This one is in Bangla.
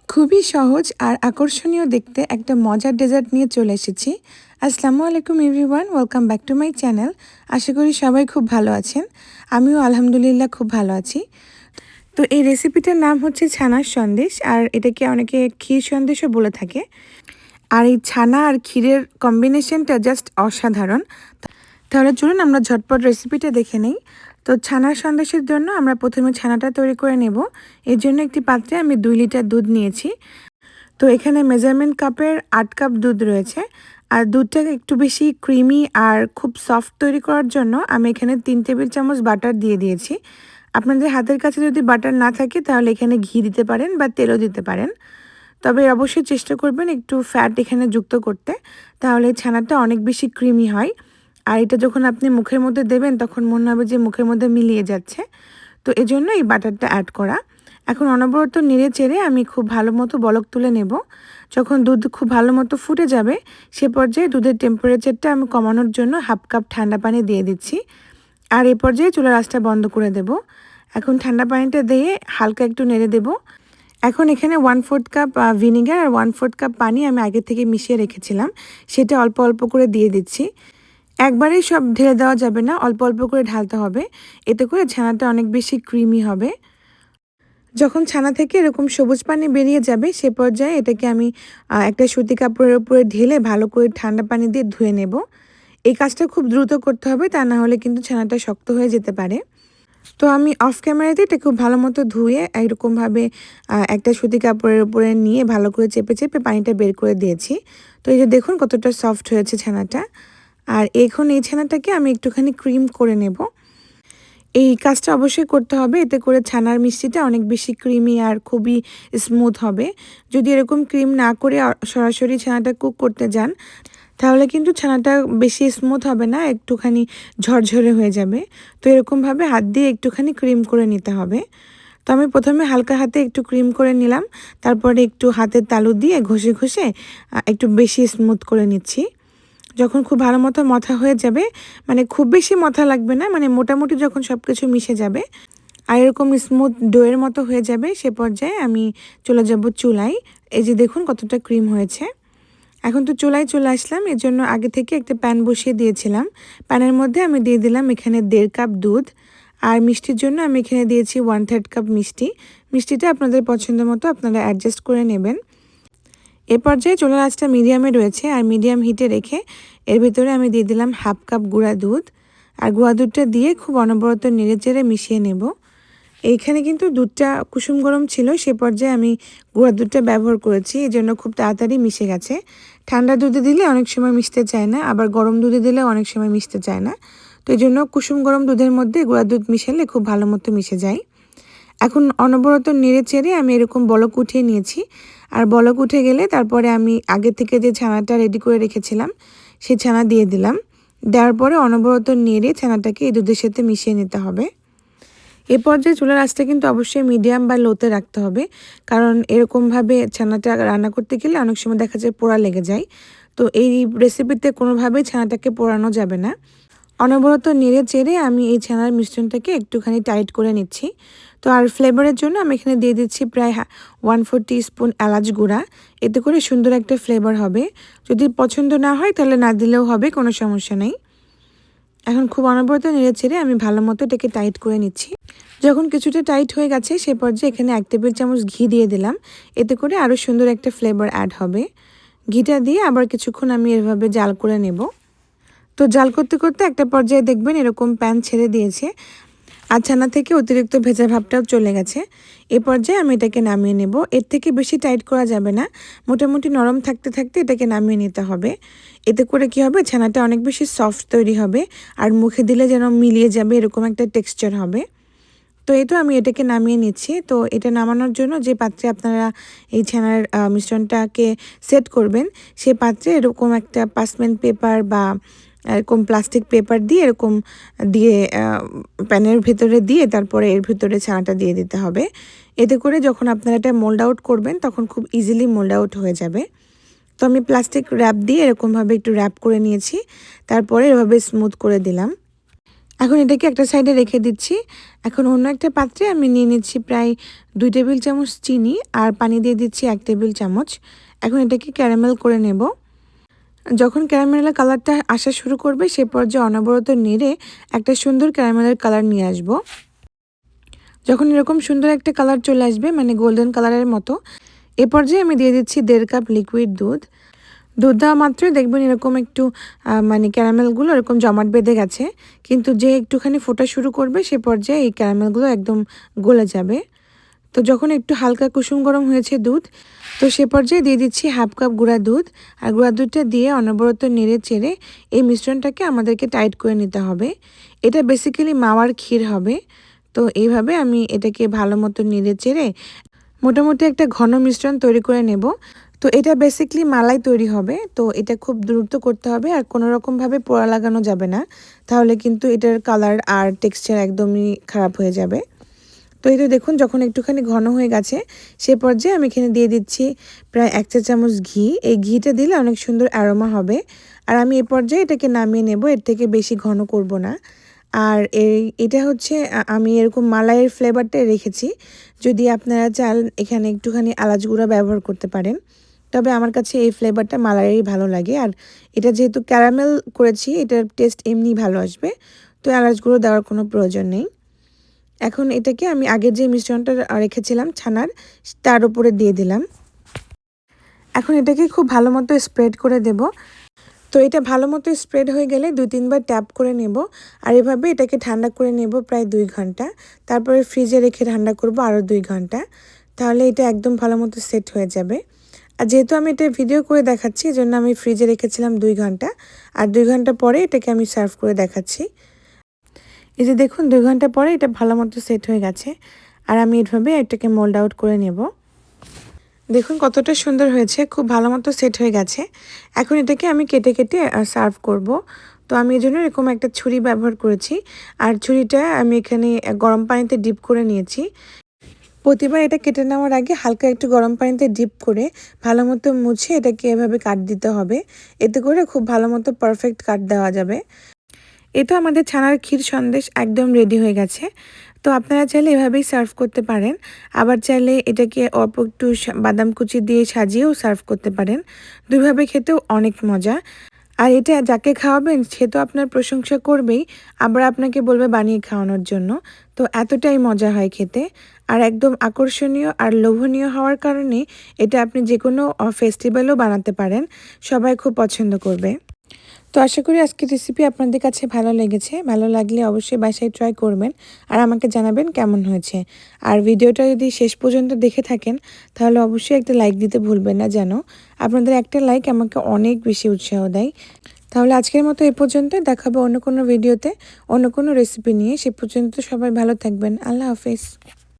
খুবই সহজ আর আকর্ষণীয় দেখতে একটা মজার ডেজার্ট নিয়ে চলে এসেছি। আসসালামু আলাইকুম everyone, welcome back to my channel. আশা করি সবাই খুব ভালো আছেন। আমিও আলহামদুলিল্লাহ খুব ভালো আছি। তো এই রেসিপিটার নাম হচ্ছে ছানার সন্দেশ, আর এটাকে অনেকে ক্ষীর সন্দেশও বলে থাকে। আর এই ছানা আর ক্ষীরের কম্বিনেশনটা জাস্ট অসাধারণ। তাহলে চলুন আমরা ঝটপট রেসিপিটা দেখে নেই। তো ছানার সন্দেশের জন্য আমরা প্রথমে ছানাটা তৈরি করে নেব। এর জন্য একটি পাত্রে আমি 2 লিটার দুধ নিয়েছি। তো এখানে মেজারমেন্ট কাপের 8 কাপ দুধ রয়েছে। আর দুধটাকে একটু বেশি ক্রিমি আর খুব সফট তৈরি করার জন্য আমি এখানে 3 টেবিল চামচ বাটার দিয়ে দিয়েছি। আপনাদের হাতের কাছে যদি বাটার না থাকে তাহলে এখানে ঘি দিতে পারেন বা তেলও দিতে পারেন। তবে অবশ্যই চেষ্টা করবেন একটু ফ্যাট এখানে যুক্ত করতে, তাহলে ছানাটা অনেক বেশি ক্রিমি হয়। আর এটা যখন আপনি মুখের মধ্যে দেবেন তখন মনে হবে যে মুখের মধ্যে মিলিয়ে যাচ্ছে। তো এজন্য এই বাটারটা অ্যাড করা। এখন অনবরত নেড়ে চেড়ে আমি খুব ভালো মতো বলক তুলে নেব। যখন দুধ খুব ভালো মতো ফুটে যাবে সে পর্যায়ে দুধের টেম্পারেচারটা আমি কমানোর জন্য হাফ কাপ ঠান্ডা পানি দিয়ে দিচ্ছি। আর এই পর্যায়ে চুলার আঁচটা বন্ধ করে দেব। এখন ঠান্ডা পানিটা দিয়ে হালকা একটু নেড়ে দেব। এখন এখানে 1/4 কাপ ভিনেগার আর 1/4 কাপ পানি আমি আগে থেকে মিশিয়ে রেখেছিলাম, সেটা অল্প অল্প করে দিয়ে দিচ্ছি। একবারেই সব ঢেলে দেওয়া যাবে না, অল্প অল্প করে ঢালতে হবে। এতে করে ছানাটা অনেক বেশি ক্রিমি হবে। যখন ছানা থেকে এরকম সবুজ পানি বেরিয়ে যাবে সে পর্যায়ে এটাকে আমি একটা সুতি কাপড়ের উপরে ঢেলে ভালো করে ঠান্ডা পানি দিয়ে ধুয়ে নেব। এই কাজটা খুব দ্রুত করতে হবে, তা না হলে কিন্তু ছানাটা শক্ত হয়ে যেতে পারে। তো আমি অফ ক্যামেরাতে এটা খুব ভালো মতো ধুয়ে এরকমভাবে একটা সুতি কাপড়ের উপরে নিয়ে ভালো করে চেপে চেপে পানিটা বের করে দিয়েছি। তো এই যে দেখুন কতটা সফট হয়েছে ছানাটা। আর এখন এই ছানাটাকে আমি একটুখানি ক্রিম করে নেব। এই কাজটা অবশ্যই করতে হবে, এতে করে ছানার মিষ্টিটা অনেক বেশি ক্রিমি আর খুবই স্মুথ হবে। যদি এরকম ক্রিম না করে সরাসরি ছানাটা কুক করতে যান তাহলে কিন্তু ছানাটা বেশি স্মুথ হবে না, একটুখানি ঝরঝরে হয়ে যাবে। তো এরকমভাবে হাত দিয়ে একটুখানি ক্রিম করে নিতে হবে। তো আমি প্রথমে হালকা হাতে একটু ক্রিম করে নিলাম, তারপরে একটু হাতের তালু দিয়ে ঘষে ঘষে একটু বেশি স্মুথ করে নিচ্ছি। যখন খুব ভালো মতো মথা হয়ে যাবে, মানে খুব বেশি মথা লাগবে না, মানে মোটামুটি যখন সব কিছু মিশে যাবে আর এরকম স্মুথ ডোয়ের মতো হয়ে যাবে সে পর্যায়ে আমি চলে যাব চুলায়। এই যে দেখুন কতটা ক্রিম হয়েছে। এখন তো চুলায় চলে আসলাম, এর জন্য আগে থেকে একটা প্যান বসিয়ে দিয়েছিলাম। প্যানের মধ্যে আমি দিয়ে দিলাম এখানে 1.5 কাপ দুধ। আর মিষ্টির জন্য আমি এখানে দিয়েছি 1/3 কাপ মিষ্টি। মিষ্টিটা আপনাদের পছন্দ মতো আপনারা অ্যাডজাস্ট করে নেবেন। এ পর্যায়ে চুলার আঁচটা মিডিয়ামে রয়েছে, আর মিডিয়াম হিটে রেখে এর ভিতরে আমি দিয়ে দিলাম হাফ কাপ গুঁড়া দুধ। আর গুঁড়া দুধটা দিয়ে খুব অনবরত নেড়ে চেড়ে মিশিয়ে নেব। এইখানে কিন্তু দুধটা কুসুম গরম ছিল, সে পর্যায়ে আমি গুঁড়া দুধটা ব্যবহার করেছি, এই জন্য খুব তাড়াতাড়ি মিশে গেছে। ঠান্ডা দুধে দিলে অনেক সময় মিশতে চায় না, আবার গরম দুধে দিলে অনেক সময় মিশতে চায় না। তো এই জন্য কুসুম গরম দুধের মধ্যে গুঁড়া দুধ মিশালে খুব ভালো মতো মিশে যায়। এখন অনবরত নেড়ে চেড়ে আমি এরকম বলক উঠিয়ে নিয়েছি। আর বলক উঠে গেলে তারপরে আমি আগে থেকে যে ছানাটা রেডি করে রেখেছিলাম সেই ছানা দিয়ে দিলাম। দেওয়ার পরে অনবরত নেড়ে ছানাটাকে এই দুধের সাথে মিশিয়ে নিতে হবে। এ পর্যায়ে চুলার আঁচটা কিন্তু অবশ্যই মিডিয়াম বা লোতে রাখতে হবে, কারণ এরকমভাবে ছানাটা রান্না করতে গেলে অনেক সময় দেখা যায় পোড়া লেগে যায়। তো এই রেসিপিতে কোনোভাবেই ছানাটাকে পোড়ানো যাবে না। অনবরত নেড়ে চেড়ে আমি এই ছানার মিশ্রণটাকে একটুখানি টাইট করে নিচ্ছি। তো আর ফ্লেভারের জন্য আমি এখানে দিয়ে দিচ্ছি প্রায় 1/4 টিস্পুন এলাচ গুঁড়া। এতে করে সুন্দর একটা ফ্লেভার হবে। যদি পছন্দ না হয় তাহলে না দিলেও হবে, কোনো সমস্যা নেই। এখন খুব অনবরত নেড়ে চেড়ে আমি ভালো মতো এটাকে টাইট করে নিচ্ছি। যখন কিছুটা টাইট হয়ে গেছে সে পর্যায়ে এখানে 1 টেবিল চামচ ঘি দিয়ে দিলাম। এতে করে আরও সুন্দর একটা ফ্লেভার অ্যাড হবে। ঘিটা দিয়ে আবার কিছুক্ষণ আমি এভাবে জাল করে নেব। তো জাল করতে করতে একটা পর্যায়ে দেখবেন এরকম প্যান ছেড়ে দিয়েছে আর ছানা থেকে অতিরিক্ত ভেজা ভাবটাও চলে গেছে। এ পর্যায়ে আমি এটাকে নামিয়ে নেব। এর থেকে বেশি টাইট করা যাবে না, মোটামুটি নরম থাকতে থাকতে এটাকে নামিয়ে নিতে হবে। এতে করে কি হবে, ছানাটা অনেক বেশি সফট তৈরি হবে আর মুখে দিলে যেন মিলিয়ে যাবে এরকম একটা টেক্সচার হবে। তো এই তো আমি এটাকে নামিয়ে নিচ্ছি। তো এটা নামানোর জন্য যে পাত্রে আপনারা এই ছানার মিশ্রণটাকে সেট করবেন সে পাত্রে এরকম একটা পার্চমেন্ট পেপার বা এরকম প্লাস্টিক পেপার দিয়ে এরকম দিয়ে প্যানের ভিতরে দিয়ে তারপরে এর ভিতরে ছানাটা দিয়ে দিতে হবে। এতে করে যখন আপনারা এটা মোল্ড আউট করবেন তখন খুব ইজিলি মোল্ড আউট হয়ে যাবে। তো আমি প্লাস্টিক র্যাপ দিয়ে এরকমভাবে একটু র্যাপ করে নিয়েছি, তারপরে এভাবে স্মুথ করে দিলাম। এখন এটাকে একটা সাইডে রেখে দিচ্ছি। এখন অন্য একটা পাত্রে আমি নিয়ে নিচ্ছি প্রায় 2 টেবিল চামচ চিনি আর পানি দিয়ে দিচ্ছি 1 টেবিল চামচ। এখন এটাকে ক্যারামেল করে নেব। যখন ক্যারামেলের কালারটা আসা শুরু করবে সে পর্যায়ে অনবরত নেড়ে একটা সুন্দর ক্যারামেলের কালার নিয়ে আসব। যখন এরকম সুন্দর একটা কালার চলে আসবে মানে গোল্ডেন কালারের মতো, এ পর্যায়ে আমি দিয়ে দিচ্ছি 1.5 কাপ লিকুইড দুধ। দুধ দেওয়া মাত্রই দেখবেন এরকম একটু মানে ক্যারামেলগুলো এরকম জমাট বেঁধে গেছে, কিন্তু যে একটুখানি ফোটা শুরু করবে সে পর্যায়ে এই ক্যারামেলগুলো একদম গলে যাবে। তো যখন একটু হালকা কুসুম গরম হয়েছে দুধ, তো সে পর্যায়ে দিয়ে দিচ্ছি 1/2 কাপ গুঁড়া দুধ। আর গুঁড়া দুধটা দিয়ে অনবরত নেড়ে চেড়ে এই মিশ্রণটাকে আমাদেরকে টাইট করে নিতে হবে। এটা বেসিক্যালি মাওয়ার ক্ষীর হবে। তো এইভাবে আমি এটাকে ভালো মতো নেড়ে চেড়ে মোটামুটি একটা ঘন মিশ্রণ তৈরি করে নেব। তো এটা বেসিক্যালি মালাই তৈরি হবে। তো এটা খুব দ্রুত করতে হবে আর কোনো রকমভাবে পোড়া লাগানো যাবে না, তাহলে কিন্তু এটার কালার আর টেক্সচার একদমই খারাপ হয়ে যাবে। তো এই তো দেখুন যখন একটুখানি ঘন হয়ে গেছে সে পর্যায়ে আমি এখানে দিয়ে দিচ্ছি প্রায় 1 চা চামচ ঘি। এই ঘিটা দিলে অনেক সুন্দর অ্যারোমা হবে। আর আমি এ পর্যায়ে এটাকে নামিয়ে নেব, এর থেকে বেশি ঘন করব না। আর এটা হচ্ছে আমি এরকম মালাইয়ের ফ্লেভারটা রেখেছি। যদি আপনারা চান এখানে একটুখানি এলাচ গুঁড়া ব্যবহার করতে পারেন, তবে আমার কাছে এই ফ্লেভারটা মালাইয়েরই ভালো লাগে। আর এটা যেহেতু ক্যারামেল করেছি এটার টেস্ট এমনি ভালো আসবে, তো এলাচ গুঁড়ো দেওয়ার কোনো প্রয়োজন নেই। এখন এটাকে আমি আগের যে মিশ্রণটা রেখেছিলাম ছানার তার উপরে দিয়ে দিলাম। এখন এটাকে খুব ভালো মতো স্প্রেড করে দেব। তো এটা ভালো মতো স্প্রেড হয়ে গেলে 2-3 বার ট্যাপ করে নেব। আর এভাবে এটাকে ঠান্ডা করে নেব প্রায় 2 ঘন্টা। তারপরে ফ্রিজে রেখে ঠান্ডা করব আরও 2 ঘন্টা। তাহলে এটা একদম ভালো মতো সেট হয়ে যাবে। আর যেহেতু আমি এটা ভিডিও করে দেখাচ্ছি এজন্য আমি ফ্রিজে রেখেছিলাম 2 ঘন্টা। আর 2 ঘন্টা পরে এটাকে আমি সার্ভ করে দেখাচ্ছি। এই যে দেখুন 2 ঘন্টা পরে এটা ভালো মতো সেট হয়ে গেছে। আর আমি এভাবে এটাকে মোল্ড আউট করে নেব। দেখুন কতটা সুন্দর হয়েছে, খুব ভালো মতো সেট হয়ে গেছে। এখন এটাকে আমি কেটে কেটে সার্ভ করব। তো আমি এই জন্য এরকম একটা ছুরি ব্যবহার করেছি। আর ছুরিটা আমি এখানে গরম পানিতে ডিপ করে নিয়েছি। প্রতিবার এটা কেটে নেওয়ার আগে হালকা একটু গরম পানিতে ডিপ করে ভালো মতো মুছে এটাকে এভাবে কাট দিতে হবে। এতে করে খুব ভালো মতো পারফেক্ট কাট দেওয়া যাবে। এটা আমাদের ছানার ক্ষীর সন্দেশ একদম রেডি হয়ে গেছে। তো আপনারা চাইলে এভাবেই সার্ভ করতে পারেন। আবার চাইলে এটাকে অল্প একটু বাদাম কুচি দিয়ে সাজিয়েও সার্ভ করতে পারেন। দুইভাবে খেতেও অনেক মজা। আর এটা যাকে খাওয়াবেন সে তো আপনার প্রশংসা করবেই, আবার আপনাকে বলবে বানিয়ে খাওয়ানোর জন্য। তো এতটাই মজা হয় খেতে। আর একদম আকর্ষণীয় আর লোভনীয় হওয়ার কারণে এটা আপনি যে কোনো ফেস্টিভ্যালও বানাতে পারেন, সবাই খুব পছন্দ করবে। তো আশা করি আজকের রেসিপি আপনাদের কাছে ভালো লেগেছে। ভালো লাগলে অবশ্যই বাসায় ট্রাই করবেন আর আমাকে জানাবেন কেমন হয়েছে। আর ভিডিওটা যদি শেষ পর্যন্ত দেখে থাকেন তাহলে অবশ্যই একটা লাইক দিতে ভুলবেন না যেন। আপনাদের একটা লাইক আমাকে অনেক বেশি উৎসাহ দেয়। তাহলে আজকের মতো এ পর্যন্ত, দেখা হবে অন্য কোনো ভিডিওতে অন্য কোনো রেসিপি নিয়ে। সে পর্যন্ত সবাই ভালো থাকবেন। আল্লাহ হাফেজ।